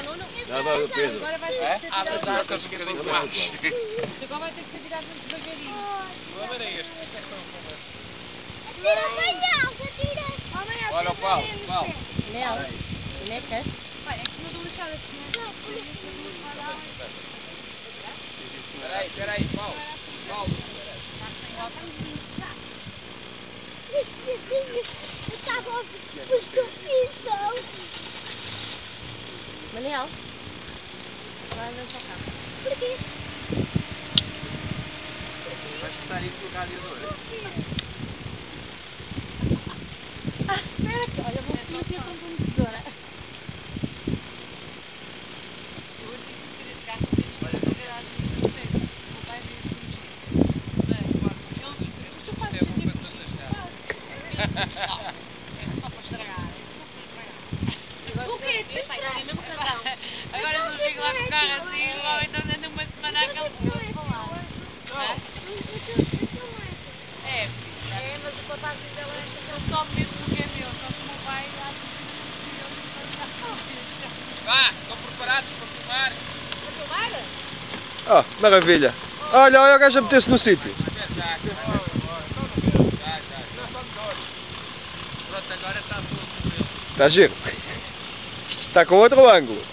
Não, não, Pedro. Agora vai ter que ser Ah, mas há virado. coisa um bocadinho mais. Agora vai ter que ser virado muito devagarinho. O problema era este. Olha o Paulo, Paulo. Nel, neca. Espera aí, Paulo. Paulo. Manel, vai não para cá. Vai escutar isso no radiador. Espera que, olha, vou meter com computadora. Agora não chego lá com o carro assim, ou então ando uma semana a campo. É, Mas o papai dela é eu só mesmo porque é meu, só que o meu pai acha que Vá, estão preparados para filmar? Oh, maravilha. Olha, olha o gajo a meter-se no sítio. Já. Pronto, agora está tudo. Está giro. Está com outro ângulo.